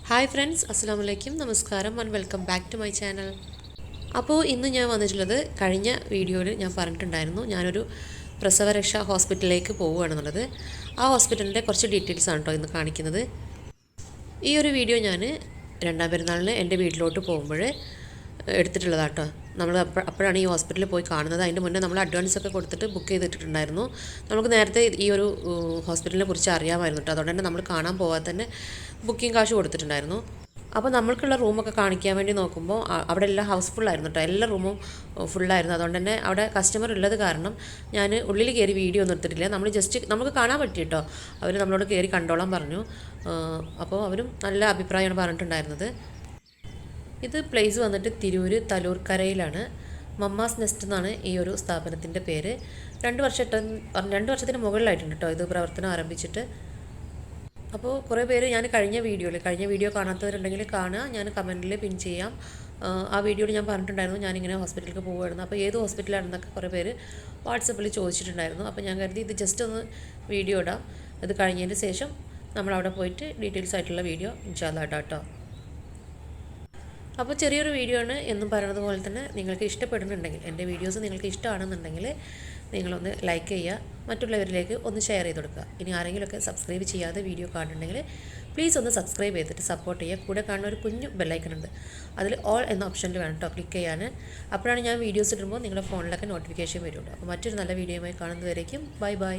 Hi friends, അസ്സലാമു അലൈക്കും, നമസ്കാരം and welcome back to my channel. അപ്പോൾ ഇന്ന് ഞാൻ വന്നിട്ടുള്ളത് കഴിഞ്ഞ വീഡിയോയിൽ ഞാൻ പറഞ്ഞിട്ടുണ്ടായിരുന്നു ഞാനൊരു പ്രസവരക്ഷാ ഹോസ്പിറ്റലിലേക്ക് പോവുകയാണെന്നുള്ളത്. ആ ഹോസ്പിറ്റലിൻ്റെ കുറച്ച് ഡീറ്റെയിൽസ് ആണ് കേട്ടോ ഇന്ന് കാണിക്കുന്നത്. ഈ ഒരു വീഡിയോ ഞാൻ രണ്ടാം പെരുന്നാളിന് എൻ്റെ വീട്ടിലോട്ട് പോകുമ്പോൾ എടുത്തിട്ടുള്ളതാണ് കേട്ടോ. നമ്മൾ അപ്പോഴാണ് ഈ ഹോസ്പിറ്റലിൽ പോയി കാണുന്നത്. അതിൻ്റെ മുന്നേ നമ്മൾ അഡ്വാൻസ് ഒക്കെ കൊടുത്തിട്ട് ബുക്ക് ചെയ്തിട്ടുണ്ടായിരുന്നു. നമുക്ക് നേരത്തെ ഈ ഒരു ഹോസ്പിറ്റലിനെ കുറിച്ച് അറിയാമായിരുന്നു കേട്ടോ. അതുകൊണ്ട് തന്നെ നമ്മൾ കാണാൻ പോകാതെ തന്നെ ബുക്കിംഗ് കാശ് കൊടുത്തിട്ടുണ്ടായിരുന്നു. അപ്പോൾ നമ്മൾക്കുള്ള റൂമൊക്കെ കാണിക്കാൻ വേണ്ടി നോക്കുമ്പോൾ അവിടെ എല്ലാം ഹൗസ്ഫുള്ളായിരുന്നു കേട്ടോ. എല്ലാ റൂമും ഫുള്ളായിരുന്നു. അതുകൊണ്ട് തന്നെ അവിടെ കസ്റ്റമർ ഉള്ളത് കാരണം ഞാൻ ഉള്ളിൽ കയറി വീഡിയോ ഒന്നും എടുത്തിട്ടില്ല. നമ്മൾ ജസ്റ്റ് നമുക്ക് കാണാൻ പറ്റി കേട്ടോ. അവർ നമ്മളോട് കയറി കണ്ടോളാൻ പറഞ്ഞു. അപ്പോൾ അവരും നല്ല അഭിപ്രായമാണ് പറഞ്ഞിട്ടുണ്ടായിരുന്നത്. ഇത് പ്ലേസ് വന്നിട്ട് തിരൂർ തലൂർക്കരയിലാണ്. മമ്മാസ് നെസ്റ്റ് എന്നാണ് ഈ ഒരു സ്ഥാപനത്തിൻ്റെ പേര്. 2 വർഷത്തിന് മുകളിലായിട്ടുണ്ട് കേട്ടോ ഇത് പ്രവർത്തനം ആരംഭിച്ചിട്ട്. അപ്പോൾ കുറേ പേര് ഞാൻ കഴിഞ്ഞ വീഡിയോ കാണാത്തവരുണ്ടെങ്കിൽ കാണുക, ഞാൻ കമൻറ്റിൽ പിൻ ചെയ്യാം. ആ വീഡിയോയിൽ ഞാൻ പറഞ്ഞിട്ടുണ്ടായിരുന്നു ഞാനിങ്ങനെ ഹോസ്പിറ്റലിലേക്ക് പോകുമായിരുന്നു. അപ്പോൾ ഏത് ഹോസ്പിറ്റലാണെന്നൊക്കെ കുറേ പേര് വാട്സപ്പിൽ ചോദിച്ചിട്ടുണ്ടായിരുന്നു. അപ്പോൾ ഞാൻ കരുതി ഇത് ജസ്റ്റ് ഒന്ന് വീഡിയോ ഇടാം. ഇത് കഴിഞ്ഞതിന് ശേഷം നമ്മളവിടെ പോയിട്ട് ഡീറ്റെയിൽസ് ആയിട്ടുള്ള വീഡിയോ ഇൻഷാ അല്ലാഹ് ഇടാം കേട്ടോ. അപ്പോൾ ചെറിയൊരു വീഡിയോ ആണ് എന്നും പറയുന്നത് പോലെ തന്നെ നിങ്ങൾക്ക് ഇഷ്ടപ്പെടുന്നുണ്ടെങ്കിൽ, എൻ്റെ വീഡിയോസ് നിങ്ങൾക്ക് ഇഷ്ടമാണെന്നുണ്ടെങ്കിൽ നിങ്ങളൊന്ന് ലൈക്ക് ചെയ്യുക, മറ്റുള്ളവരിലേക്ക് ഒന്ന് ഷെയർ ചെയ്ത് കൊടുക്കുക. ഇനി ആരെങ്കിലുമൊക്കെ സബ്സ്ക്രൈബ് ചെയ്യാതെ വീഡിയോ കാണുന്നുണ്ടെങ്കിൽ പ്ലീസ് ഒന്ന് സബ്സ്ക്രൈബ് ചെയ്തിട്ട് സപ്പോർട്ട് ചെയ്യുക. കൂടെ കാണുന്ന ഒരു കുഞ്ഞു ബെല്ലൈക്കൺ ഉണ്ട്, അതിൽ ഓൾ എന്ന ഓപ്ഷനിൽ വേണം കേട്ടോ ക്ലിക്ക് ചെയ്യാൻ. അപ്പോഴാണ് ഞാൻ വീഡിയോസ് ഇടുമ്പോൾ നിങ്ങളുടെ ഫോണിലൊക്കെ നോട്ടിഫിക്കേഷൻ വരുള്ളൂ. അപ്പോൾ മറ്റൊരു നല്ല വീഡിയോയുമായി കാണുന്നതുവരേക്കും ബൈ ബൈ.